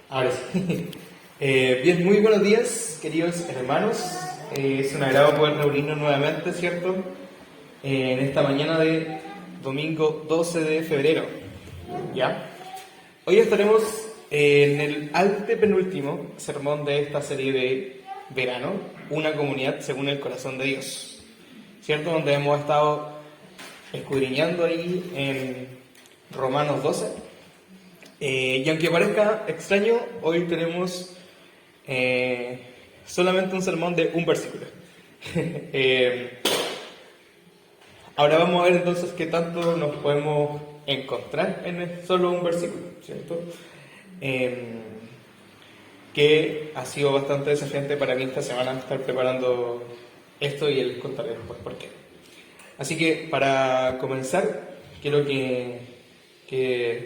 Ahora sí. Bien, muy buenos días, queridos hermanos. Es un agrado poder reunirnos nuevamente, ¿cierto? En esta mañana de domingo 12 de febrero. ¿Ya? Hoy estaremos en el antepenúltimo sermón de esta serie de verano, Una comunidad según el corazón de Dios. ¿Cierto? Donde hemos estado escudriñando ahí en Romanos 12. Y aunque parezca extraño, hoy tenemos solamente un sermón de un versículo. Ahora vamos a ver entonces qué tanto nos podemos encontrar en solo un versículo, ¿cierto? Que ha sido bastante desafiante para mí esta semana estar preparando esto y les contaré después por qué. Así que para comenzar, quiero que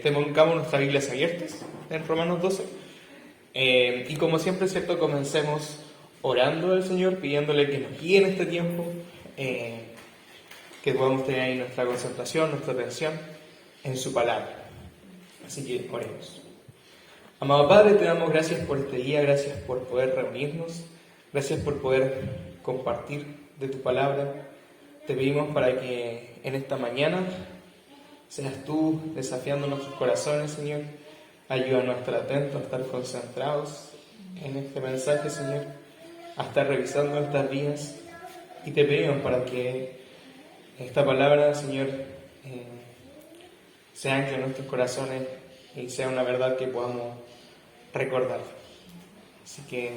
tengamos nuestras Biblias abiertas en Romanos 12. Y como siempre, ¿cierto? Comencemos orando al Señor, pidiéndole que nos guíe en este tiempo, que podamos tener ahí nuestra concentración, nuestra atención en su palabra. Así que oremos. Amado Padre, te damos gracias por este día, gracias por poder reunirnos, gracias por poder compartir de tu palabra. Te pedimos para que en esta mañana seas tú desafiando nuestros corazones, Señor. Ayúdanos a estar atentos, a estar concentrados en este mensaje, Señor, a estar revisando nuestras vidas. Y te pedimos para que esta palabra, Señor, se ancle en nuestros corazones y sea una verdad que podamos recordar. Así que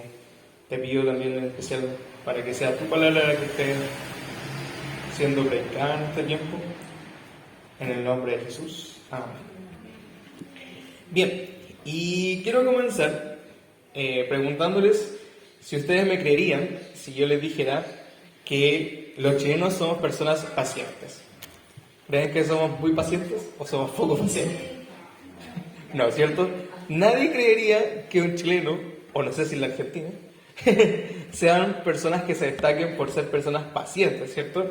te pido también en especial para que sea tu palabra la que esté siendo predicada en este tiempo. En el nombre de Jesús. Amén. Bien, y quiero comenzar preguntándoles si ustedes me creerían si yo les dijera que los chilenos somos personas pacientes. ¿Creen que somos muy pacientes o somos poco pacientes? No, ¿cierto? Nadie creería que un chileno, o no sé si la Argentina, sean personas que se destaquen por ser personas pacientes, ¿cierto?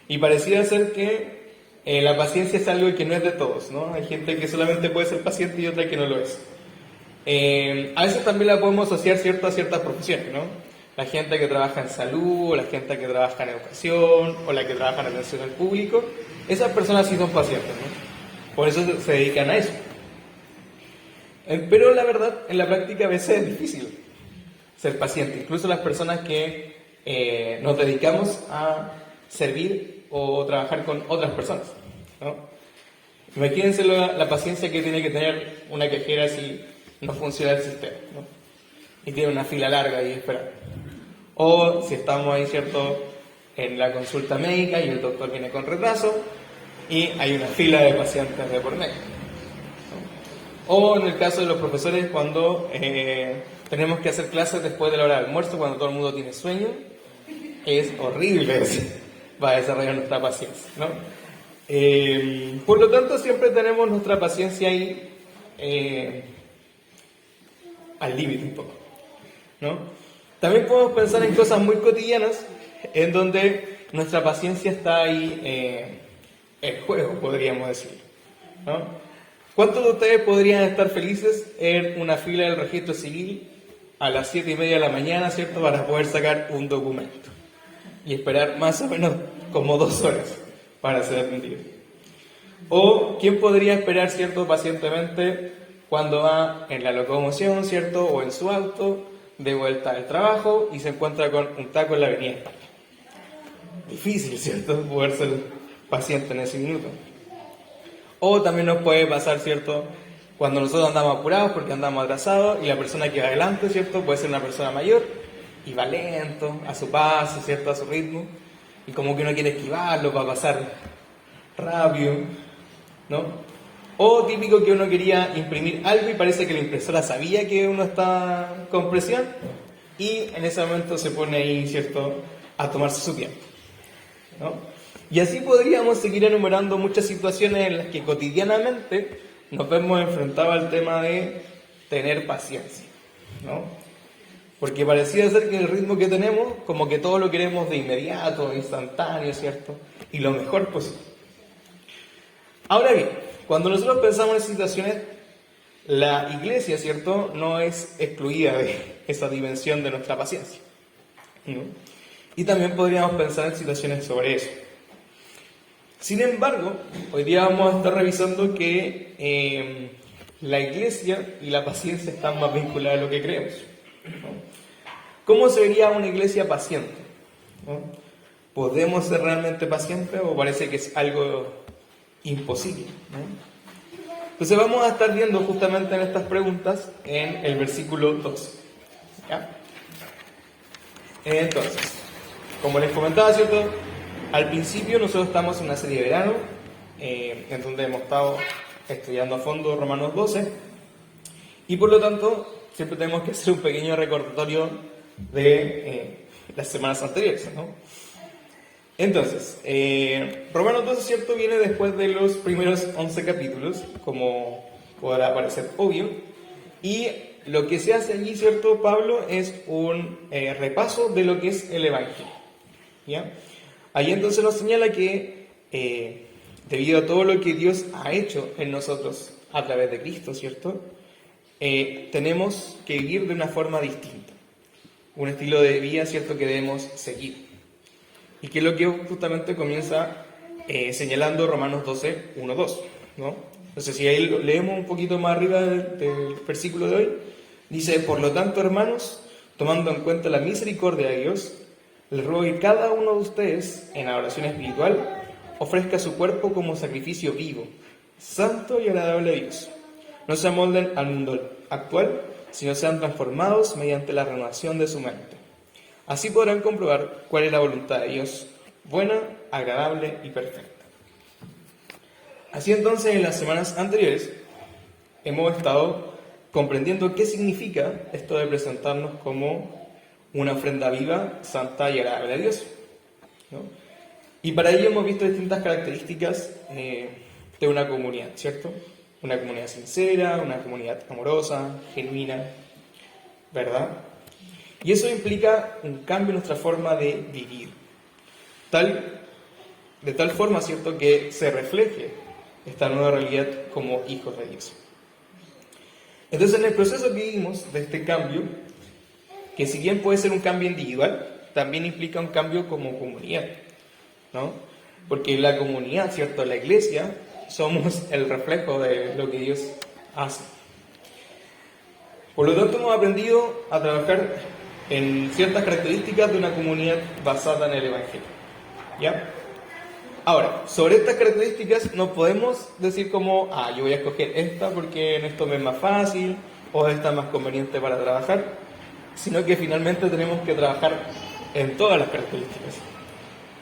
Y pareciera ser que la paciencia es algo que no es de todos, ¿no? Hay gente que solamente puede ser paciente y otra que no lo es. A veces también la podemos asociar, ¿cierto?, a ciertas profesiones, ¿no? La gente que trabaja en salud, o la gente que trabaja en educación, o la que trabaja en atención al público, esas personas sí son pacientes, ¿no? Por eso se dedican a eso. Pero la verdad, en la práctica a veces es difícil ser paciente. Incluso las personas que nos dedicamos a servir o trabajar con otras personas, ¿no? Imagínense la paciencia que tiene que tener una cajera si no funciona el sistema, ¿no? Y tiene una fila larga y esperando. O si estamos ahí, ¿cierto?, en la consulta médica y el doctor viene con retraso y hay una fila de pacientes de por medio, ¿no? O en el caso de los profesores, cuando tenemos que hacer clases después de la hora de almuerzo, cuando todo el mundo tiene sueño, es horrible para desarrollar nuestra paciencia, ¿no? Por lo tanto, siempre tenemos nuestra paciencia ahí al límite un poco, ¿no? También podemos pensar en cosas muy cotidianas en donde nuestra paciencia está ahí en juego, podríamos decir, ¿no? ¿Cuántos de ustedes podrían estar felices en una fila del registro civil a las 7:30 de la mañana, ¿cierto?, para poder sacar un documento y esperar más o menos como 2 horas para ser atendido? ¿O quién podría esperar, ¿cierto?, pacientemente cuando va en la locomoción, ¿cierto?, o en su auto de vuelta al trabajo y se encuentra con un taco en la avenida España? Difícil, ¿cierto?, poder ser paciente en ese minuto. O también nos puede pasar, ¿cierto?, cuando nosotros andamos apurados porque andamos atrasados y la persona que va adelante, ¿cierto?, puede ser una persona mayor y va lento, a su paso, ¿cierto?, a su ritmo, y como que uno quiere esquivarlo para pasar rápido, ¿no? O típico que uno quería imprimir algo y parece que la impresora sabía que uno está con presión y en ese momento se pone ahí, ¿cierto?, a tomarse su tiempo, ¿no? Y así podríamos seguir enumerando muchas situaciones en las que cotidianamente nos vemos enfrentados al tema de tener paciencia, ¿no? Porque pareciera ser que el ritmo que tenemos, como que todo lo queremos de inmediato, instantáneo, ¿cierto?, y lo mejor posible. Ahora bien, cuando nosotros pensamos en situaciones, la iglesia, ¿cierto?, no es excluida de esa dimensión de nuestra paciencia, ¿no? Y también podríamos pensar en situaciones sobre eso. Sin embargo, hoy día vamos a estar revisando que la iglesia y la paciencia están más vinculadas de lo que creemos, ¿no? ¿Cómo se vería una iglesia paciente? ¿No? ¿Podemos ser realmente pacientes o parece que es algo imposible, ¿no? Entonces vamos a estar viendo justamente en estas preguntas en el versículo 12. ¿Ya? Entonces, como les comentaba, ¿cierto? Al principio nosotros estamos en una serie de verano, en donde hemos estado estudiando a fondo Romanos 12, y por lo tanto siempre tenemos que hacer un pequeño recordatorio de las semanas anteriores, ¿no? Entonces, Romanos 12, ¿cierto?, viene después de los primeros 11 capítulos, como podrá parecer obvio, y lo que se hace allí, ¿cierto?, Pablo, es un repaso de lo que es el Evangelio, ¿ya? Allí entonces nos señala que debido a todo lo que Dios ha hecho en nosotros a través de Cristo, ¿cierto?, tenemos que vivir de una forma distinta, un estilo de vida, ¿cierto?, que debemos seguir. Y que es lo que justamente comienza señalando Romanos 12, 1, 2, ¿no? Entonces, si ahí leemos un poquito más arriba del versículo de hoy, dice: por lo tanto, hermanos, tomando en cuenta la misericordia de Dios, les ruego que cada uno de ustedes, en adoración espiritual, ofrezca su cuerpo como sacrificio vivo, santo y agradable a Dios. No se amolden al mundo actual, sino sean transformados mediante la renovación de su mente. Así podrán comprobar cuál es la voluntad de Dios, buena, agradable y perfecta. Así entonces, en las semanas anteriores hemos estado comprendiendo qué significa esto de presentarnos como una ofrenda viva, santa y agradable a Dios, ¿no? Y para ello hemos visto distintas características de una comunidad, ¿cierto? Una comunidad sincera, una comunidad amorosa, genuina, ¿verdad? Y eso implica un cambio en nuestra forma de vivir, de tal forma, ¿cierto?, que se refleje esta nueva realidad como hijos de Dios. Entonces, en el proceso que vivimos de este cambio, que si bien puede ser un cambio individual, también implica un cambio como comunidad, ¿no? Porque la comunidad, ¿cierto?, la iglesia, somos el reflejo de lo que Dios hace. Por lo tanto, hemos aprendido a trabajar en ciertas características de una comunidad basada en el Evangelio, ¿ya? Ahora, sobre estas características no podemos decir como, yo voy a escoger esta porque en esto me es más fácil o esta es más conveniente para trabajar, sino que finalmente tenemos que trabajar en todas las características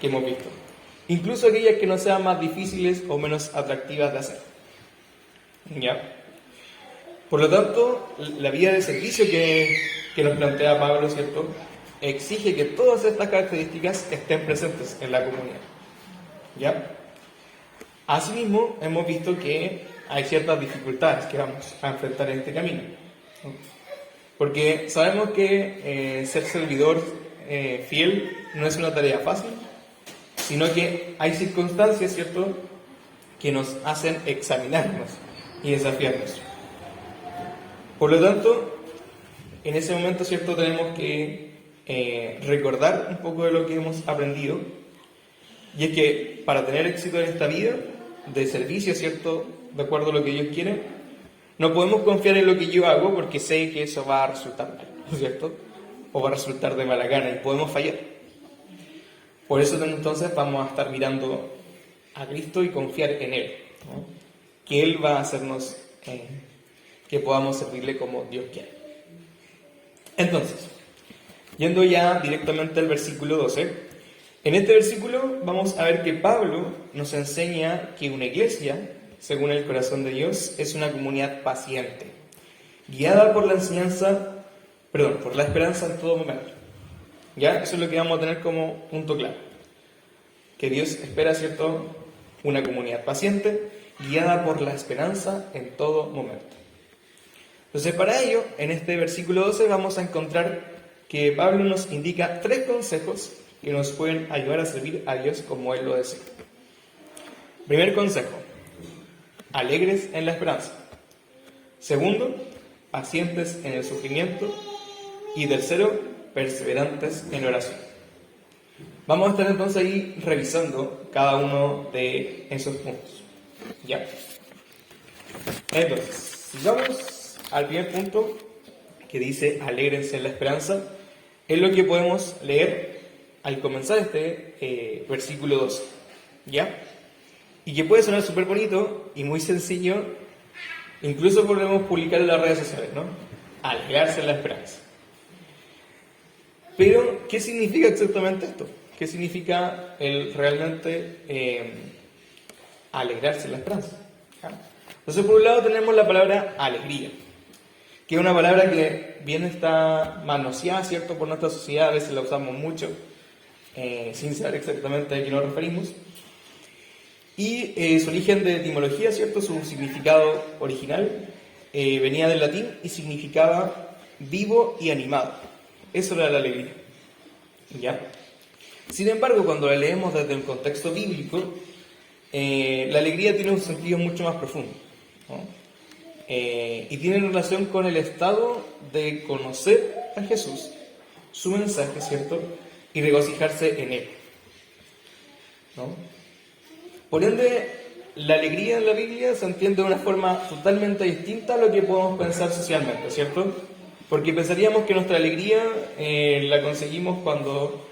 que hemos visto, incluso aquellas que no sean más difíciles o menos atractivas de hacer, ¿ya? Por lo tanto, la vida de servicio que nos plantea Pablo, ¿cierto?, exige que todas estas características estén presentes en la comunidad, ¿ya? Asimismo, hemos visto que hay ciertas dificultades que vamos a enfrentar en este camino, ¿no? Porque sabemos que ser servidor fiel no es una tarea fácil, sino que hay circunstancias, ¿cierto?, que nos hacen examinarnos y desafiarnos. Por lo tanto, en ese momento, ¿cierto?, tenemos que recordar un poco de lo que hemos aprendido, y es que para tener éxito en esta vida de servicio, ¿cierto?, de acuerdo a lo que Dios quiere, no podemos confiar en lo que yo hago porque sé que eso va a resultar mal, ¿cierto?, o va a resultar de mala gana y podemos fallar. Por eso entonces vamos a estar mirando a Cristo y confiar en Él, ¿no?, que Él va a hacernos que podamos servirle como Dios quiere. Entonces, yendo ya directamente al versículo 12, en este versículo vamos a ver que Pablo nos enseña que una iglesia, según el corazón de Dios, es una comunidad paciente, guiada por la por la esperanza en todo momento. ¿Ya? Eso es lo que vamos a tener como punto claro. Que Dios espera, ¿cierto?, una comunidad paciente, guiada por la esperanza en todo momento. Entonces, para ello, en este versículo 12 vamos a encontrar que Pablo nos indica 3 consejos que nos pueden ayudar a servir a Dios como Él lo desea. Primer consejo: alegres en la esperanza. Segundo, pacientes en el sufrimiento. Y tercero, perseverantes en la oración. Vamos a estar entonces ahí revisando cada uno de esos puntos. ¿Ya? Entonces, sigamos al primer punto que dice alégrense en la esperanza. Es lo que podemos leer al comenzar este versículo 12. ¿Ya? Y que puede sonar súper bonito y muy sencillo. Incluso podemos publicar en las redes sociales, ¿no? Alegrarse en la esperanza. Pero, ¿qué significa exactamente esto? ¿Qué significa el realmente alegrarse en la esperanza? Entonces, por un lado tenemos la palabra alegría, que es una palabra que bien está manoseada, ¿cierto?, por nuestra sociedad, a veces la usamos mucho, sin saber exactamente a qué nos referimos. Y su origen de etimología, ¿cierto?, su significado original, venía del latín y significaba vivo y animado. Eso era la alegría. ¿Ya? Sin embargo, cuando la leemos desde un contexto bíblico, la alegría tiene un sentido mucho más profundo, ¿no? Y tiene relación con el estado de conocer a Jesús, su mensaje, ¿cierto? Y regocijarse en él, ¿no? Por ende, la alegría en la Biblia se entiende de una forma totalmente distinta a lo que podemos pensar socialmente, ¿cierto? Porque pensaríamos que nuestra alegría la conseguimos cuando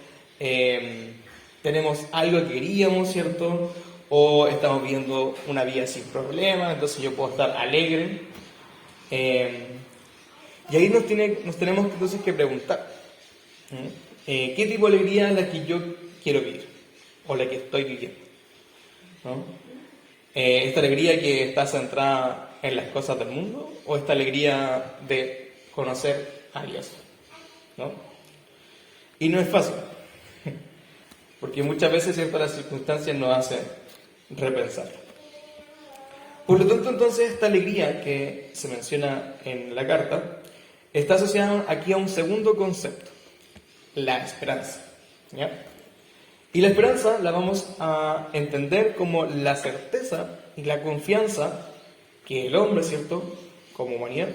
tenemos algo que queríamos, ¿cierto? O estamos viviendo una vida sin problemas, entonces yo puedo estar alegre. Y ahí nos tenemos entonces que preguntar, ¿qué tipo de alegría es la que yo quiero vivir? O la que estoy viviendo, ¿no? ¿Esta alegría que está centrada en las cosas del mundo? ¿O esta alegría de conocer a Dios, ¿no? Y no es fácil, porque muchas veces, ¿cierto?, las circunstancias nos hacen repensar. Por lo tanto, entonces, esta alegría que se menciona en la carta está asociada aquí a un segundo concepto, la esperanza, ¿ya? Y la esperanza la vamos a entender como la certeza y la confianza que el hombre, ¿cierto?, como humanidad,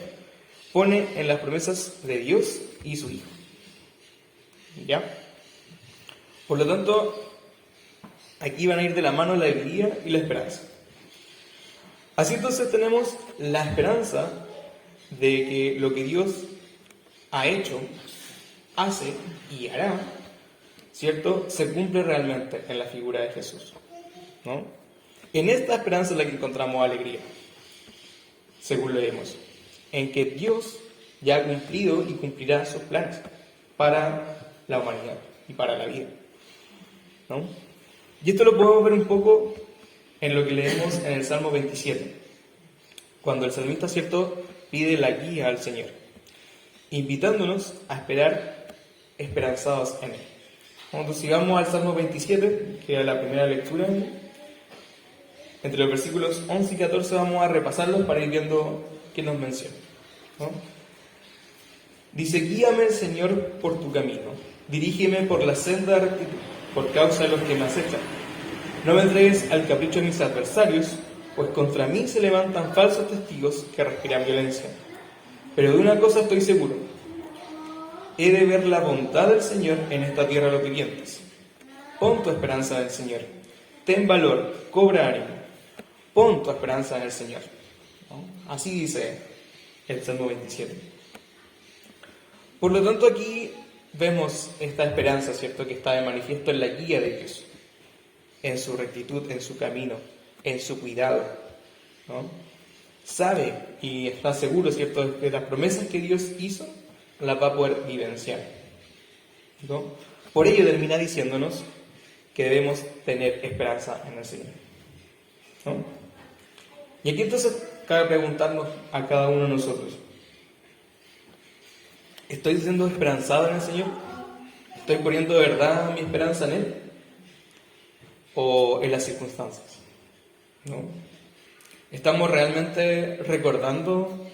pone en las promesas de Dios y su Hijo. ¿Ya? Por lo tanto, aquí van a ir de la mano la alegría y la esperanza. Así entonces tenemos la esperanza de que lo que Dios ha hecho, hace y hará, ¿cierto?, se cumple realmente en la figura de Jesús, ¿no? En esta esperanza es la que encontramos alegría, según leemos, en que Dios ya ha cumplido y cumplirá sus planes para la humanidad y para la vida, ¿no? Y esto lo podemos ver un poco en lo que leemos en el Salmo 27, cuando el salmista, ¿cierto?, pide la guía al Señor, invitándonos a esperar esperanzados en Él. Cuando sigamos al Salmo 27, que es la primera lectura, entre los versículos 11 y 14 vamos a repasarlos para ir viendo qué nos menciona, ¿no? Dice: guíame, Señor, por tu camino, dirígeme por la senda de rectitud, por causa de los que me acechan. No me entregues al capricho de mis adversarios, pues contra mí se levantan falsos testigos que respiran violencia. Pero de una cosa estoy seguro: he de ver la bondad del Señor en esta tierra de los vivientes. Pon tu esperanza en el Señor. Ten valor, cobra ánimo. Pon tu esperanza en el Señor, ¿no? Así dice el Salmo 27. Por lo tanto, aquí vemos esta esperanza, ¿cierto?, que está de manifiesto en la guía de Dios, en su rectitud, en su camino, en su cuidado, ¿no? Sabe y está seguro, ¿cierto?, de las promesas que Dios hizo, las va a poder vivenciar, ¿no? Por ello termina diciéndonos que debemos tener esperanza en el Señor, ¿no? Y aquí entonces cabe preguntarnos a cada uno de nosotros: ¿estoy siendo esperanzado en el Señor? ¿Estoy poniendo de verdad mi esperanza en Él? ¿O en las circunstancias? ¿No? ¿Estamos realmente recordando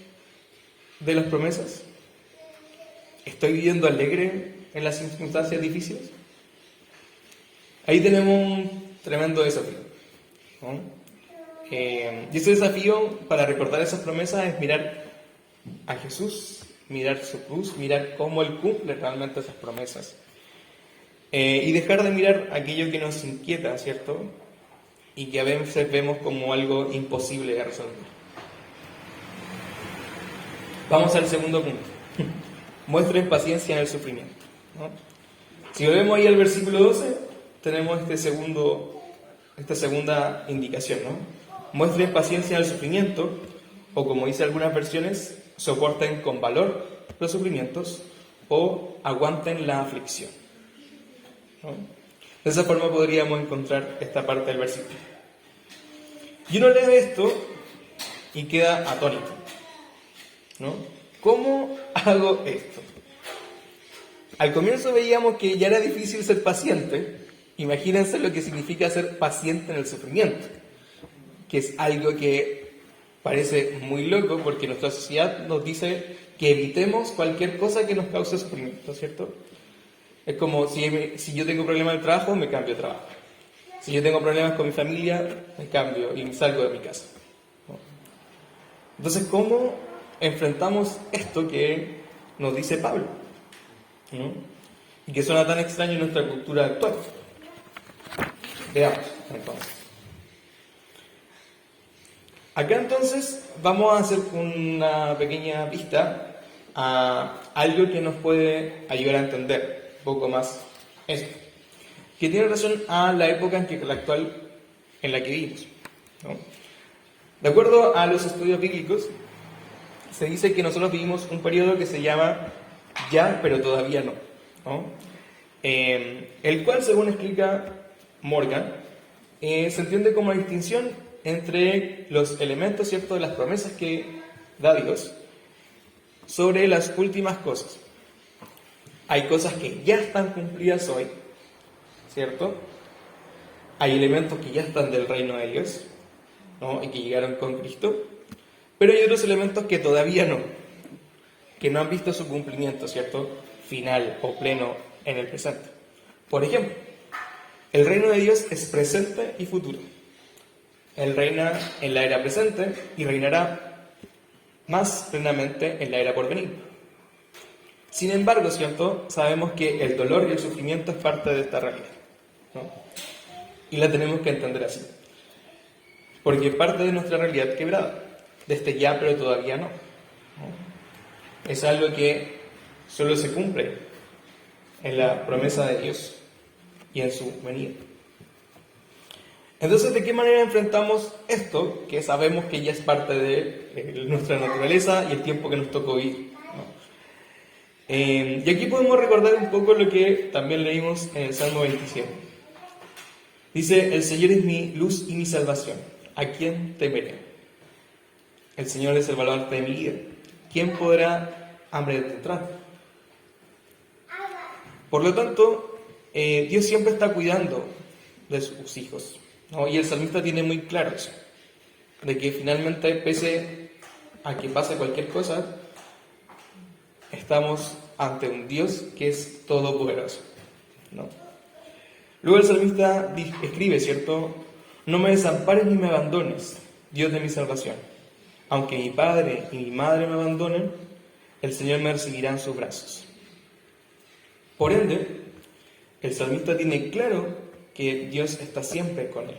de las promesas? ¿Estoy viviendo alegre en las circunstancias difíciles? Ahí tenemos un tremendo desafío, ¿no? Y ese desafío para recordar esas promesas es mirar a Jesús, mirar su cruz, mirar cómo Él cumple realmente esas promesas. Y dejar de mirar aquello que nos inquieta, ¿cierto? Y que a veces vemos como algo imposible de resolver. Vamos al segundo punto. Muestren paciencia en el sufrimiento, ¿no? Si volvemos ahí al versículo 12, tenemos esta segunda indicación, ¿no? Muestren paciencia en el sufrimiento, o como dice algunas versiones, soporten con valor los sufrimientos o aguanten la aflicción, ¿no? De esa forma podríamos encontrar esta parte del versículo. Y uno lee esto y queda atónito, ¿no? ¿Cómo hago esto? Al comienzo veíamos que ya era difícil ser paciente. Imagínense lo que significa ser paciente en el sufrimiento, que es algo que parece muy loco porque nuestra sociedad nos dice que evitemos cualquier cosa que nos cause sufrimiento, ¿cierto? Es como si yo tengo problemas en el trabajo, me cambio de trabajo. Si yo tengo problemas con mi familia, me cambio y salgo de mi casa, ¿no? Entonces, ¿cómo enfrentamos esto que nos dice Pablo, ¿no? Y que suena tan extraño en nuestra cultura actual? Veamos, entonces. Acá entonces vamos a hacer una pequeña vista a algo que nos puede ayudar a entender un poco más esto, que tiene relación a la época en la que vivimos, ¿no? De acuerdo a los estudios bíblicos, se dice que nosotros vivimos un periodo que se llama ya, pero todavía no, ¿no? El cual, según explica Morgan, se entiende como la distinción entre los elementos, ¿cierto?, de las promesas que da Dios sobre las últimas cosas. Hay cosas que ya están cumplidas hoy, ¿cierto? Hay elementos que ya están del reino de Dios, ¿no?, y que llegaron con Cristo, pero hay otros elementos que todavía no, que no han visto su cumplimiento, ¿cierto?, final o pleno en el presente. Por ejemplo, el reino de Dios es presente y futuro. Él reina en la era presente y reinará más plenamente en la era por venir. Sin embargo, ¿cierto?, sabemos que el dolor y el sufrimiento es parte de esta realidad, ¿no? Y la tenemos que entender así, porque es parte de nuestra realidad quebrada, de este ya pero todavía no, ¿no? Es algo que solo se cumple en la promesa de Dios y en su venida. Entonces, ¿de qué manera enfrentamos esto que sabemos que ya es parte de nuestra naturaleza y el tiempo que nos tocó vivir, ¿no? Y aquí podemos recordar un poco lo que también leímos en el Salmo 27. Dice: el Señor es mi luz y mi salvación, ¿a quién temeré? El Señor es el baluarte de mi vida, ¿quién podrá amedrentar? Por lo tanto, Dios siempre está cuidando de sus hijos, ¿no? Y el salmista tiene muy claro eso, de que finalmente, pese a que pase cualquier cosa, estamos ante un Dios que es todopoderoso, ¿no? Luego el salmista escribe, ¿cierto? No me desampares ni me abandones, Dios de mi salvación. Aunque mi padre y mi madre me abandonen, el Señor me recibirá en sus brazos. Por ende, el salmista tiene claro que Dios está siempre con él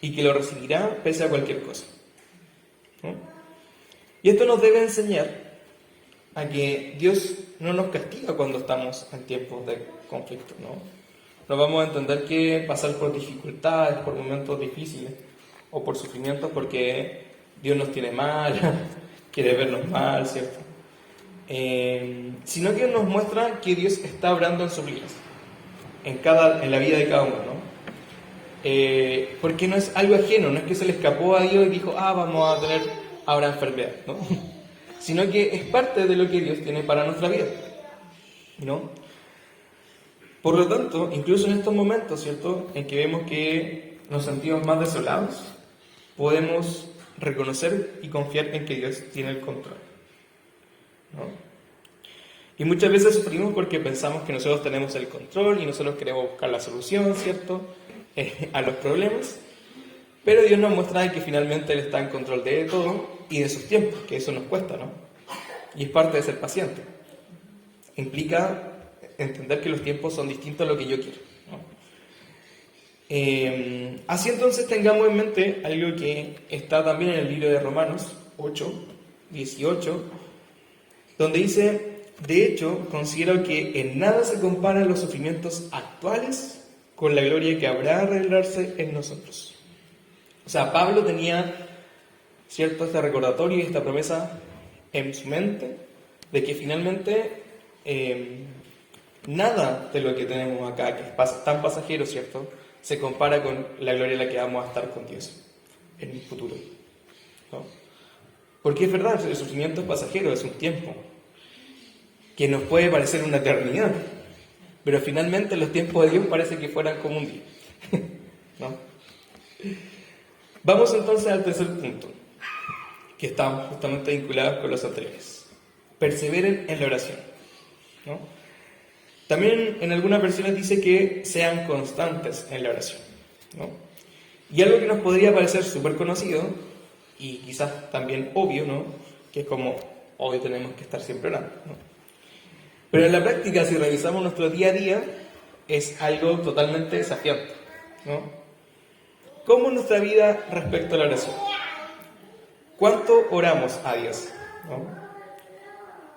y que lo recibirá pese a cualquier cosa, ¿no? Y esto nos debe enseñar a que Dios no nos castiga cuando estamos en tiempos de conflicto, ¿no? No vamos a entender que pasar por dificultades, por momentos difíciles o por sufrimientos porque Dios nos tiene mal, quiere vernos mal, ¿cierto? Sino que nos muestra que Dios está obrando en sus vidas, en la vida de cada uno, ¿no? Porque no es algo ajeno, no es que se le escapó a Dios y dijo, vamos a tener ahora enfermedad, ¿no? Sino que es parte de lo que Dios tiene para nuestra vida, ¿no? Por lo tanto, incluso en estos momentos, ¿cierto?, en que vemos que nos sentimos más desolados, podemos reconocer y confiar en que Dios tiene el control, ¿no? Y muchas veces sufrimos porque pensamos que nosotros tenemos el control y nosotros queremos buscar la solución, ¿cierto?, a los problemas, pero Dios nos muestra que finalmente Él está en control de todo y de sus tiempos, que eso nos cuesta, ¿no? Y es parte de ser paciente. Implica entender que los tiempos son distintos a lo que yo quiero, ¿no? Así entonces tengamos en mente algo que está también en el libro de Romanos 8, 18, donde dice: de hecho, considero que en nada se comparan los sufrimientos actuales con la gloria que habrá de revelarse en nosotros. O sea, Pablo tenía, ¿cierto?, este recordatorio y esta promesa en su mente de que finalmente nada de lo que tenemos acá, que es tan pasajero, ¿cierto?, se compara con la gloria en la que vamos a estar con Dios en el futuro, ¿no? Porque es verdad, el sufrimiento es pasajero, es un tiempo que nos puede parecer una eternidad, pero finalmente los tiempos de Dios parece que fueran como un día, ¿no? Vamos entonces al tercer punto, que está justamente vinculado con los anteriores. Perseveren en la oración, ¿no? También en algunas versiones dice que sean constantes en la oración, ¿no? Y algo que nos podría parecer súper conocido y quizás también obvio, ¿no?, que es como hoy tenemos que estar siempre orando, ¿no? Pero en la práctica, si revisamos nuestro día a día, es algo totalmente desafiante, ¿no? ¿Cómo es nuestra vida respecto a la oración? ¿Cuánto oramos a Dios, ¿no?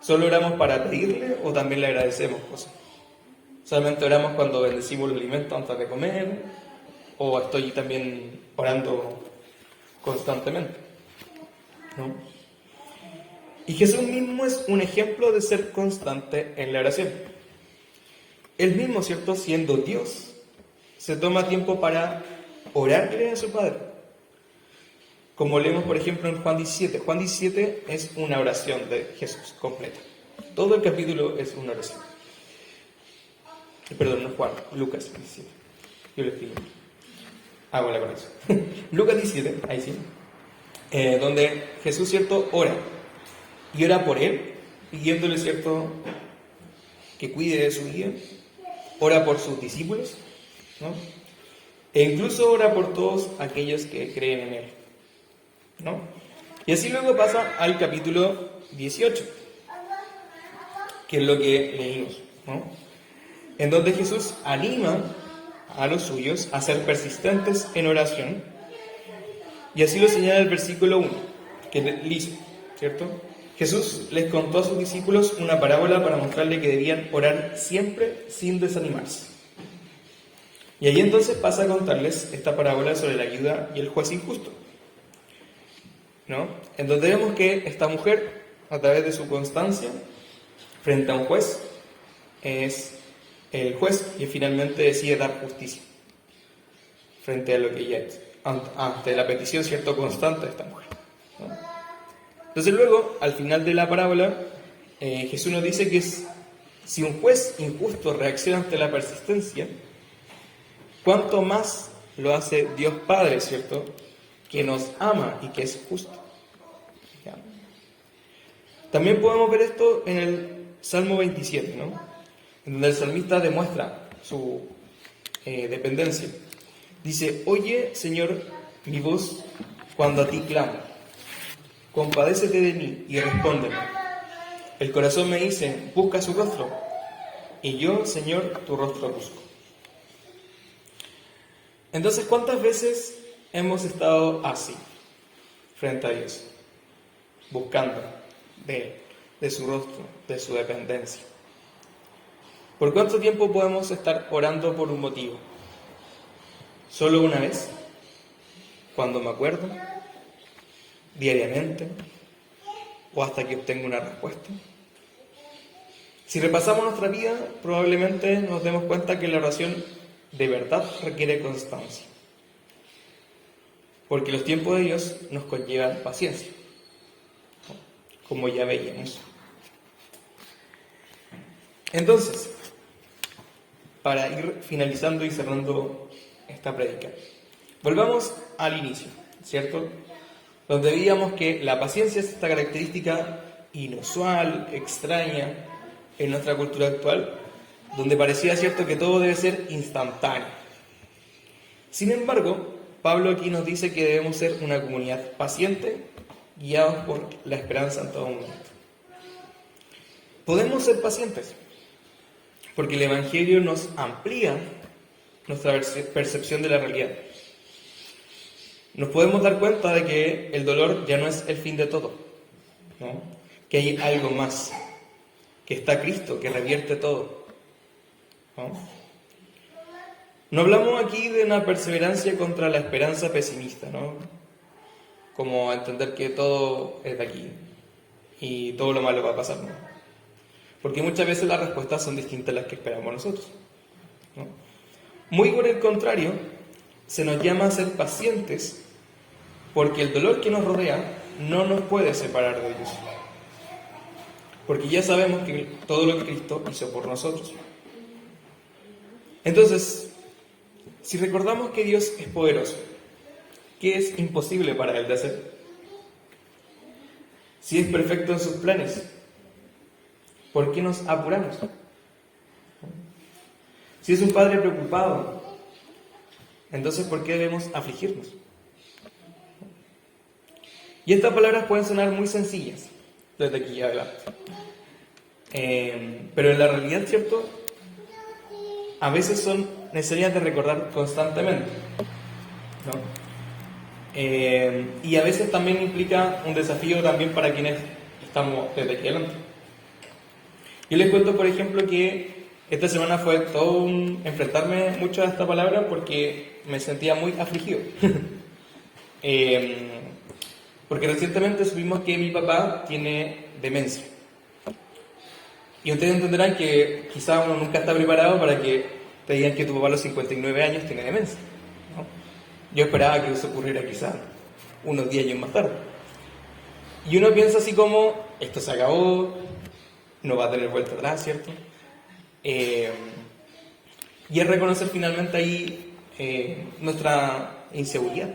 ¿Solo oramos para pedirle o también le agradecemos cosas? ¿Solamente oramos cuando bendecimos los alimentos antes de comer? ¿O estoy también orando constantemente, ¿no? Y Jesús mismo es un ejemplo de ser constante en la oración. Él mismo, ¿cierto?, siendo Dios, se toma tiempo para orarle a su Padre. Como leemos, por ejemplo, en Juan 17. Juan 17 es una oración de Jesús completa. Todo el capítulo es una oración. Perdón, no Juan, Lucas 17. Yo lo escribo. Hago la corrección. Lucas 17, ahí sí. Donde Jesús, ¿cierto?, ora. Y ora por él, pidiéndole, ¿cierto?, que cuide de su vida. Ora por sus discípulos, ¿no? E incluso ora por todos aquellos que creen en él, ¿no? Y así luego pasa al capítulo 18, que es lo que leímos, ¿no?, en donde Jesús anima a los suyos a ser persistentes en oración, y así lo señala el versículo 1, que dice, ¿cierto? Jesús les contó a sus discípulos una parábola para mostrarle que debían orar siempre sin desanimarse. Y ahí entonces pasa a contarles esta parábola sobre la ayuda y el juez injusto, ¿no? En donde vemos que esta mujer, a través de su constancia frente a un juez, es el juez que finalmente decide dar justicia frente a lo que ella es, ante la petición, ¿cierto?, constante de esta mujer, ¿no? Entonces luego, al final de la parábola, Jesús nos dice que si un juez injusto reacciona ante la persistencia, ¿cuánto más lo hace Dios Padre, ¿cierto?, que nos ama y que es justo? ¿Ya? También podemos ver esto en el Salmo 27, ¿no?, en donde el salmista demuestra su dependencia. Dice: oye, Señor, mi voz cuando a ti clamo. Compadécete de mí y respóndeme. El corazón me dice: busca su rostro. Y yo, Señor, tu rostro busco. Entonces, ¿cuántas veces hemos estado así, frente a Dios? Buscando de su rostro, de su dependencia. ¿Por cuánto tiempo podemos estar orando por un motivo? ¿Solo una vez? ¿Cuando me acuerdo? ¿Diariamente? ¿O hasta que obtenga una respuesta? Si repasamos nuestra vida, probablemente nos demos cuenta que la oración de verdad requiere constancia. Porque los tiempos de Dios nos conllevan paciencia, como ya veíamos. Entonces, para ir finalizando y cerrando esta prédica, volvamos al inicio, ¿cierto?, donde veíamos que la paciencia es esta característica inusual, extraña en nuestra cultura actual, donde parecía, ¿cierto?, que todo debe ser instantáneo. Sin embargo, Pablo aquí nos dice que debemos ser una comunidad paciente, guiados por la esperanza en todo momento. podemos ser pacientes, porque el Evangelio nos amplía nuestra percepción de la realidad. Nos podemos dar cuenta de que el dolor ya no es el fin de todo, ¿no? Que hay algo más, que está Cristo, que revierte todo, ¿no? No hablamos aquí de una perseverancia contra la esperanza pesimista, ¿no? Como entender que todo es de aquí y todo lo malo va a pasar, ¿no? Porque muchas veces las respuestas son distintas a las que esperamos nosotros, ¿no? Muy por el contrario, se nos llama a ser pacientes porque el dolor que nos rodea no nos puede separar de Dios. Porque ya sabemos que todo lo que Cristo hizo por nosotros. Entonces, si recordamos que Dios es poderoso, ¿qué es imposible para Él de hacer? Si es perfecto en sus planes, ¿por qué nos apuramos? Si es un Padre preocupado, entonces ¿por qué debemos afligirnos? Y estas palabras pueden sonar muy sencillas desde aquí adelante. Pero en la realidad, ¿cierto? A veces son necesarias de recordar constantemente, ¿no? Y a veces también implica un desafío también para quienes estamos desde aquí adelante. Yo les cuento, por ejemplo, que esta semana fue todo un enfrentarme mucho a esta palabra porque me sentía muy afligido. Porque recientemente supimos que mi papá tiene demencia. Y ustedes entenderán que quizá uno nunca está preparado para que te digan que tu papá a los 59 años tiene demencia, ¿no? Yo esperaba que eso ocurriera quizá unos 10 años más tarde. Y uno piensa así como, esto se acabó, no va a tener vuelta atrás, ¿cierto? Y es reconocer finalmente ahí nuestra inseguridad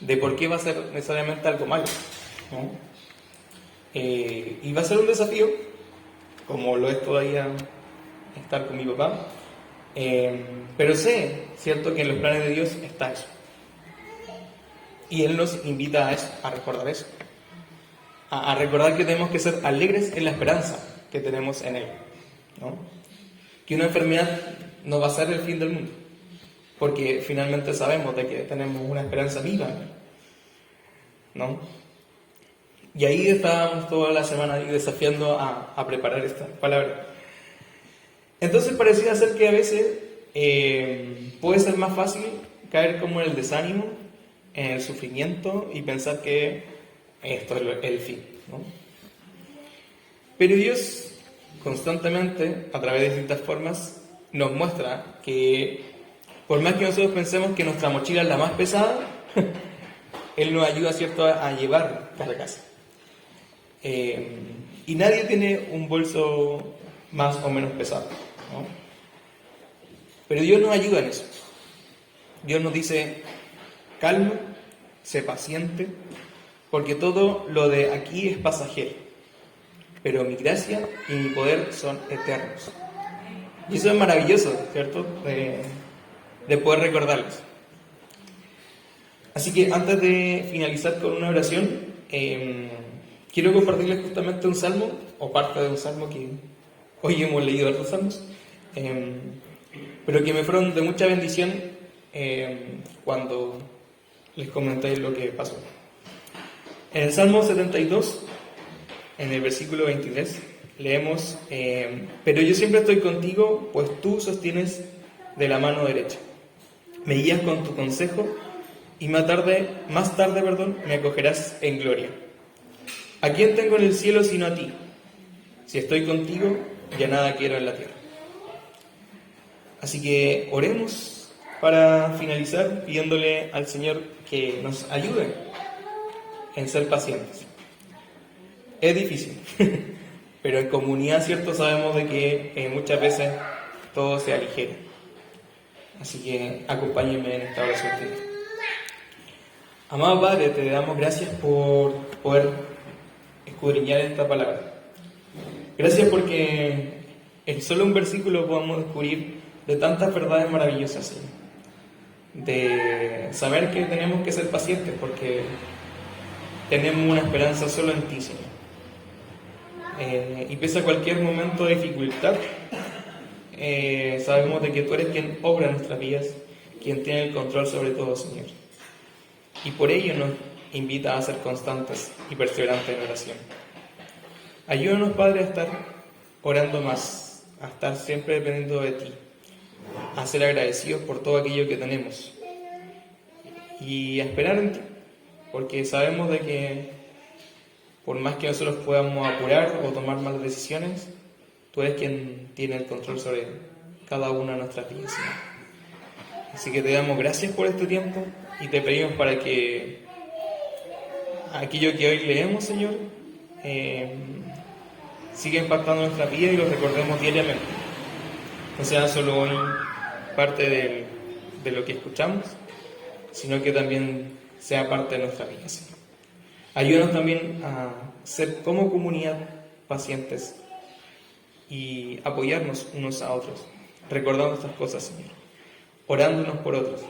de por qué va a ser necesariamente algo malo, ¿no? Y va a ser un desafío, como lo es todavía estar con mi papá, pero sé, ¿cierto?, que en los planes de Dios está eso. Y Él nos invita a eso, a recordar eso, a recordar que tenemos que ser alegres en la esperanza que tenemos en Él, ¿no? Que una enfermedad no va a ser el fin del mundo, porque finalmente sabemos de que tenemos una esperanza viva, ¿no? Y ahí estábamos toda la semana ahí desafiando a preparar esta palabra. Entonces parecía ser que a veces puede ser más fácil caer como en el desánimo, en el sufrimiento y pensar que esto es el fin, ¿no? Pero Dios constantemente, a través de distintas formas, nos muestra que por más que nosotros pensemos que nuestra mochila es la más pesada, Él nos ayuda, ¿cierto?, a llevar cada casa. Y nadie tiene un bolso más o menos pesado, ¿no? Pero Dios nos ayuda en eso. Dios nos dice, calma, sé paciente, porque todo lo de aquí es pasajero, pero mi gracia y mi poder son eternos. Y eso es maravilloso, ¿cierto?, de poder recordarlos. Así que antes de finalizar con una oración, quiero compartirles justamente un salmo, o parte de un salmo que hoy hemos leído otros salmos, pero que me fueron de mucha bendición cuando les comenté lo que pasó. En el Salmo 72, en el versículo 23, leemos, pero yo siempre estoy contigo, pues tú sostienes de la mano derecha. Me guías con tu consejo y más tarde, me acogerás en gloria. ¿A quién tengo en el cielo sino a ti? Si estoy contigo, ya nada quiero en la tierra. Así que oremos para finalizar pidiéndole al Señor que nos ayude en ser pacientes. Es difícil, pero en comunidad, ¿cierto?, sabemos de que muchas veces todo se aligera. Así que acompáñenme en esta oración. Amado Padre, te damos gracias por poder escudriñar esta palabra. Gracias porque en solo un versículo podemos descubrir de tantas verdades maravillosas, Señor. De saber que tenemos que ser pacientes porque tenemos una esperanza solo en ti, Señor. Y pese a cualquier momento de dificultad, sabemos de que tú eres quien obra en nuestras vidas, quien tiene el control sobre todo, Señor. Y por ello nos invita a ser constantes y perseverantes en oración. Ayúdanos, Padre, a estar orando más, a estar siempre dependiendo de ti, a ser agradecidos por todo aquello que tenemos y a esperar en ti, porque sabemos de que por más que nosotros podamos apurar o tomar malas decisiones, tú eres quien tiene el control sobre cada una de nuestras vidas, Señor. Así que te damos gracias por este tiempo y te pedimos para que aquello que hoy leemos, Señor, siga impactando nuestra vida y lo recordemos diariamente. No sea solo hoy parte de lo que escuchamos, sino que también sea parte de nuestra vida, Señor. Ayúdanos también a ser como comunidad pacientes y apoyarnos unos a otros, recordando estas cosas, Señor, orándonos por otros.